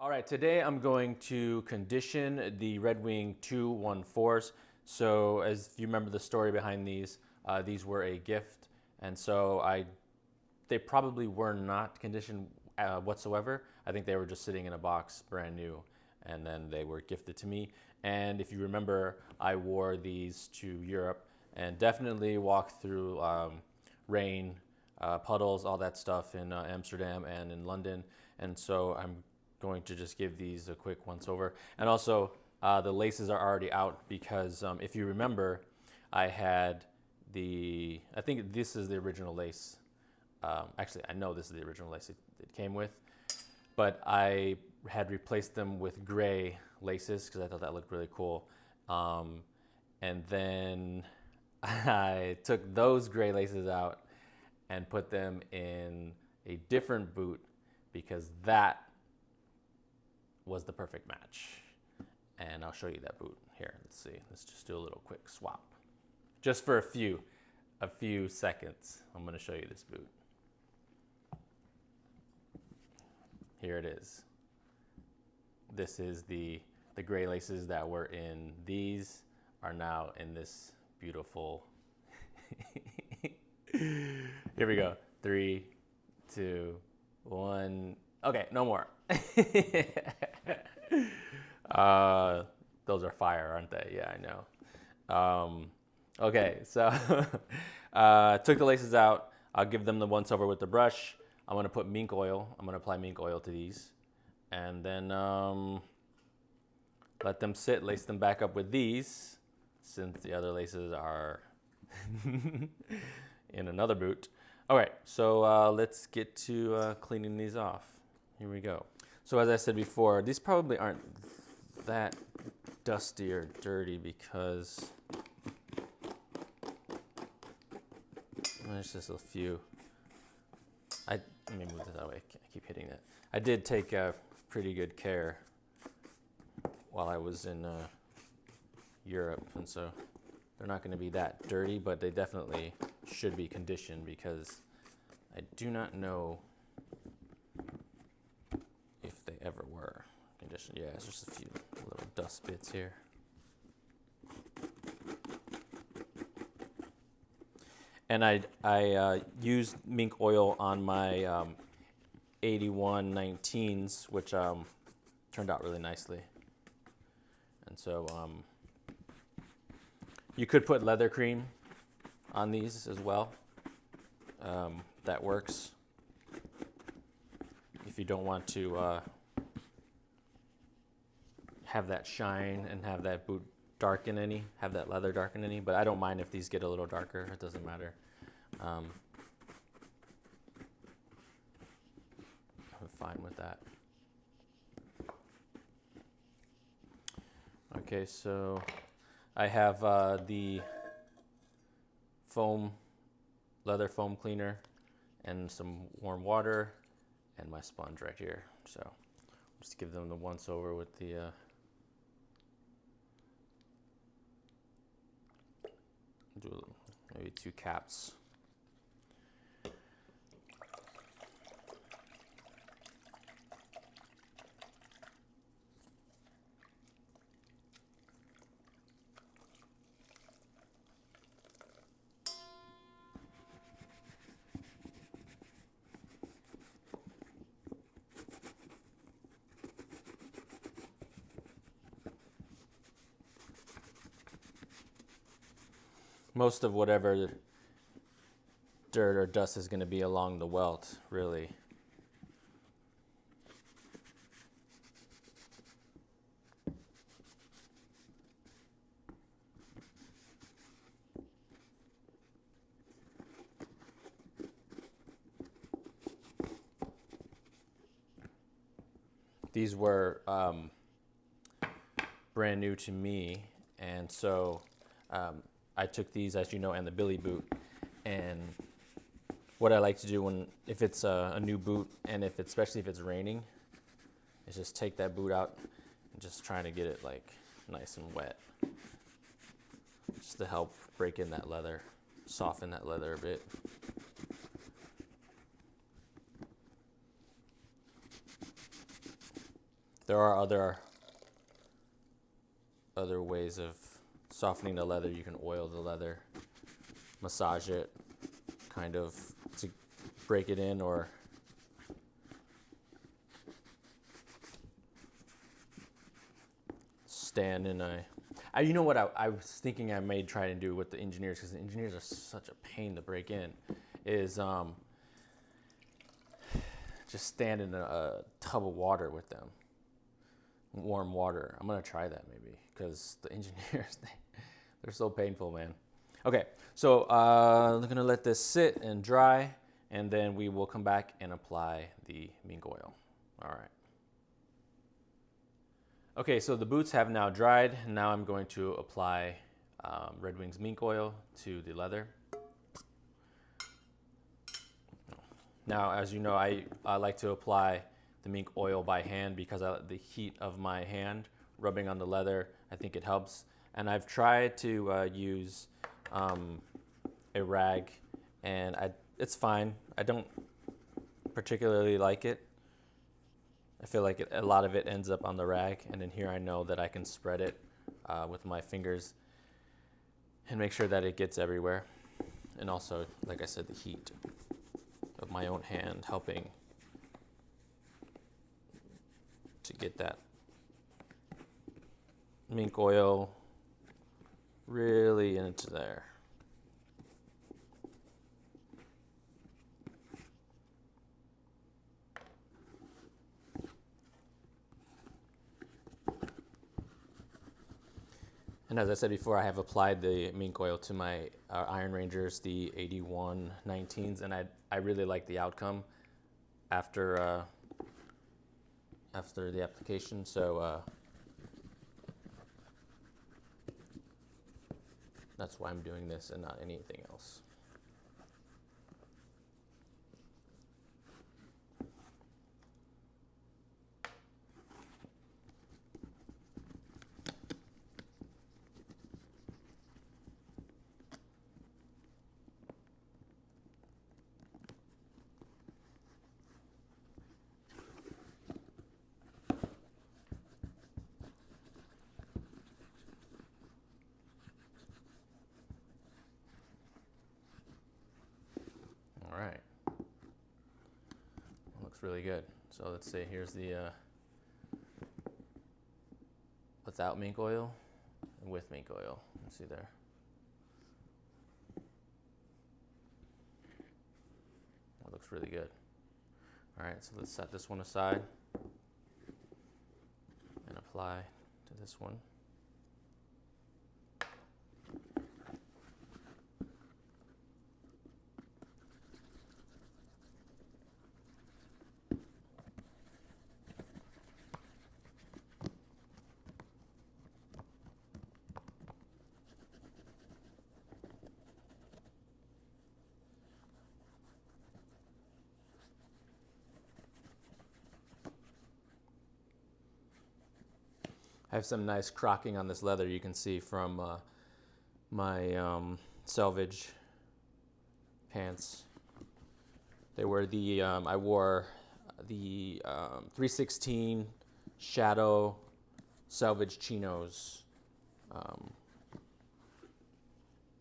All right, today I'm going to condition the Red Wing 214s. So as you remember the story behind these were a gift, and so they probably were not conditioned whatsoever. I think they were just sitting in a box brand new, and then they were gifted to me. And if you remember, I wore these to Europe and definitely walked through rain, puddles, all that stuff in Amsterdam and in London. And so I'm going to just give these a quick once over. And also the laces are already out because if you remember, I think this is the original lace. Actually, I know this is the original lace it came with, but I had replaced them with gray laces because I thought that looked really cool. And then I took those gray laces out and put them in a different boot because that was the perfect match. And I'll show you that boot here. Let's see. Let's just do a little quick swap. Just for a few seconds, I'm going to show you this boot. Here it is. This is the gray laces that were in these are now in this beautiful. Here we go. 3, 2, 1. Okay, no more. Those are fire, aren't they? Yeah, I know. Okay, so took the laces out. I'll give them the once over with the brush. I'm going to put mink oil. I'm going to apply mink oil to these. And then let them sit, lace them back up with these, since the other laces are in another boot. All right, so let's get to cleaning these off. Here we go. So as I said before, these probably aren't that dusty or dirty because there's just a few. Let me move this that way. I keep hitting that. I did take pretty good care while I was in Europe, and so they're not going to be that dirty, but they definitely should be conditioned because I do not know if they ever were conditioned. Yeah, it's just a few little dust bits here. And I used mink oil on my 8119s, which turned out really nicely. And so you could put leather cream on these as well. That works. If you don't want to have that shine and have that boot darken any, have that leather darken any, but I don't mind if these get a little darker. It doesn't matter. I'm fine with that. Okay, so I have the leather foam cleaner and some warm water and my sponge right here. So just give them the once over with the do maybe 2 caps. Most of whatever dirt or dust is going to be along the welt, really. These were brand new to me, and so I took these, as you know, and the billy boot. And what I like to do if it's a new boot, and especially if it's raining, is just take that boot out and just trying to get it like nice and wet, just to help break in that leather, soften that leather a bit. There are other ways of softening the leather. You can oil the leather, massage it, kind of to break it in, or stand in a. You know what I was thinking I may try to do with the engineers, because the engineers are such a pain to break in, is just stand in a tub of water with them, warm water. I'm gonna try that maybe, because the engineers they're so painful, man. Okay, so I'm gonna let this sit and dry, and then we will come back and apply the mink oil. All right. Okay, so the boots have now dried. Now I'm going to apply Red Wing's mink oil to the leather. Now, as you know, I like to apply the mink oil by hand, because the heat of my hand rubbing on the leather, I think it helps. And I've tried to use a rag, and it's fine. I don't particularly like it. I feel like a lot of it ends up on the rag, and then here I know that I can spread it with my fingers and make sure that it gets everywhere. And also, like I said, the heat of my own hand helping to get that mink oil really into there. And as I said before, I have applied the mink oil to my Iron Rangers, the 8119s, and I really like the outcome after the application. So that's why I'm doing this and not anything else. All right, looks really good. So let's see, here's the without mink oil and with mink oil. Let's see there. That looks really good. All right, so let's set this one aside and apply to this one. I have some nice crocking on this leather, you can see from my selvage pants. They were the, I wore the 316 Shadow selvage chinos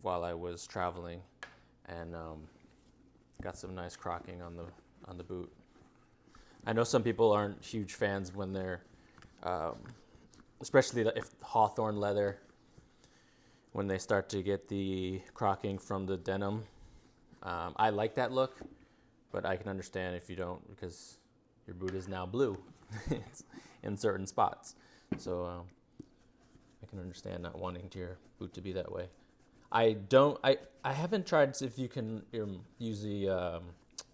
while I was traveling, and got some nice crocking on the boot. I know some people aren't huge fans when they're especially if hawthorn leather, when they start to get the crocking from the denim. I like that look, but I can understand if you don't, because your boot is now blue in certain spots. So I can understand not wanting your boot to be that way. I haven't tried if you can use the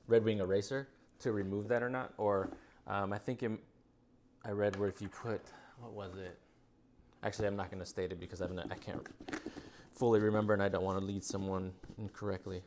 Red Wing eraser to remove that or not, or I think I read where if you put, what was it? Actually, I'm not going to state it because I can't fully remember, and I don't want to lead someone incorrectly.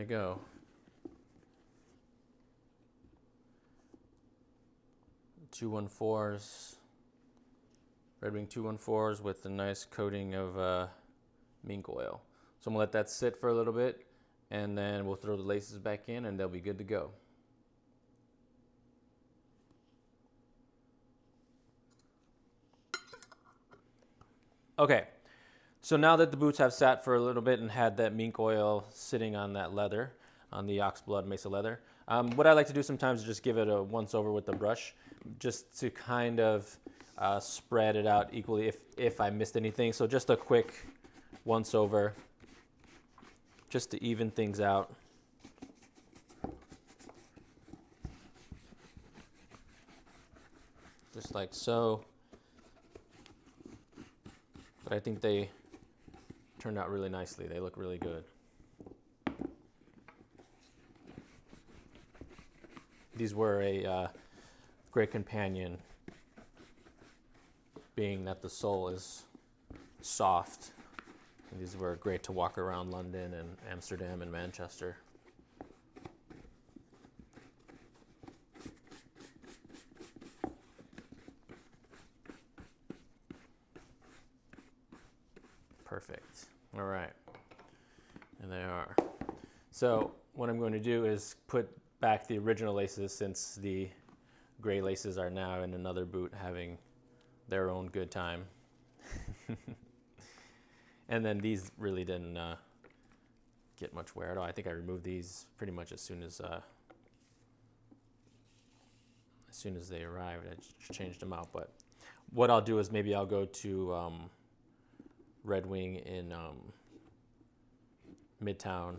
go. Two 1.4s, Red Wing 2.14s with a nice coating of mink oil. So I'm gonna let that sit for a little bit, and then we'll throw the laces back in and they'll be good to go. Okay, so now that the boots have sat for a little bit and had that mink oil sitting on that leather, on the Oxblood Mesa leather, what I like to do sometimes is just give it a once over with the brush, just to kind of spread it out equally if I missed anything. So just a quick once over, just to even things out. Just like so. But I think they turned out really nicely. They look really good. These were a great companion, being that the sole is soft. And these were great to walk around London and Amsterdam and Manchester. Perfect. All right. And they are. So what I'm going to do is put back the original laces, since the gray laces are now in another boot having their own good time. And then these really didn't get much wear at all. I think I removed these pretty much as soon as they arrived. I just changed them out. But what I'll do is maybe I'll go to Red Wing in Midtown,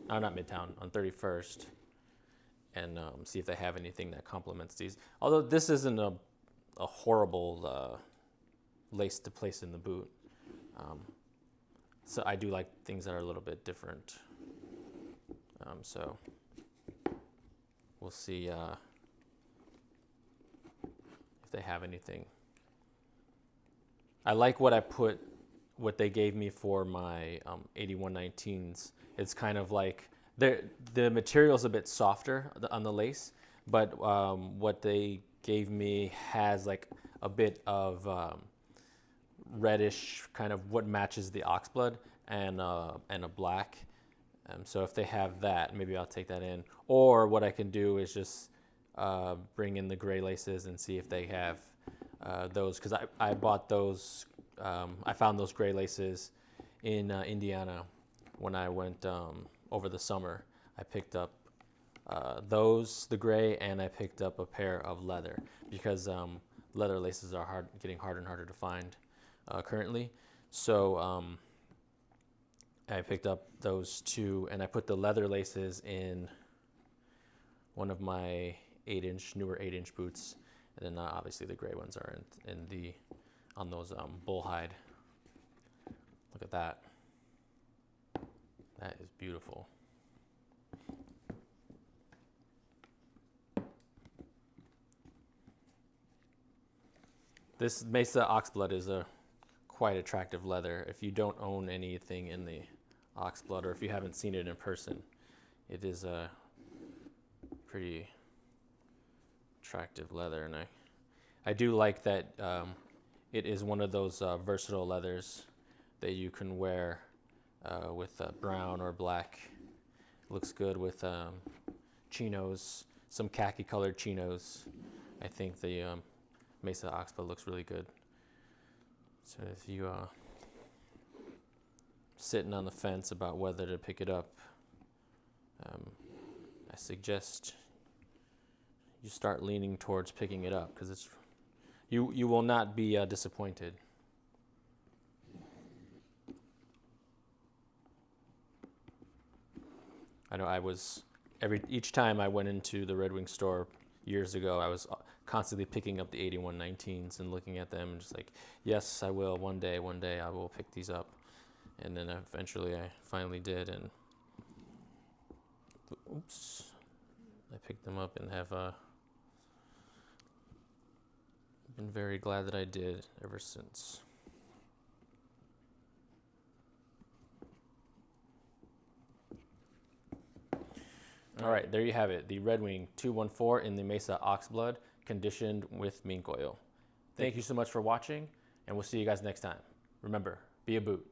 not Midtown, on 31st, and see if they have anything that complements these. Although this isn't a horrible lace to place in the boot. So I do like things that are a little bit different. So we'll see if they have anything. I like what they gave me for my 8119s. It's kind of like the material's a bit softer on the lace, but what they gave me has like a bit of reddish, kind of what matches the Oxblood, and a black. So if they have that, maybe I'll take that in. Or what I can do is just bring in the gray laces and see if they have those, because I bought those. I found those gray laces in Indiana when I went over the summer. I picked up the gray, and I picked up a pair of leather, because leather laces are getting harder and harder to find currently. So I picked up those two, and I put the leather laces in one of my newer 8-inch boots, and then obviously the gray ones are on those bull hide. Look at that. That is beautiful. This Mesa Oxblood is a quite attractive leather. If you don't own anything in the Oxblood, or if you haven't seen it in person, it is a pretty attractive leather, and I do like that it is one of those versatile leathers that you can wear with brown or black. It looks good with chinos, some khaki colored chinos. I think the Mesa Oxblood looks really good. So if you sitting on the fence about whether to pick it up, I suggest you start leaning towards picking it up, because you will not be disappointed. I know each time I went into the Red Wing store years ago, I was constantly picking up the 8119s and looking at them and just like, yes, I will. One day I will pick these up. And then eventually I finally did, and oops, I picked them up and have been very glad that I did ever since. All right, there you have it. The Red Wing 214 in the Mesa Oxblood, conditioned with mink oil. Thank you so much for watching, and we'll see you guys next time. Remember, be a boot.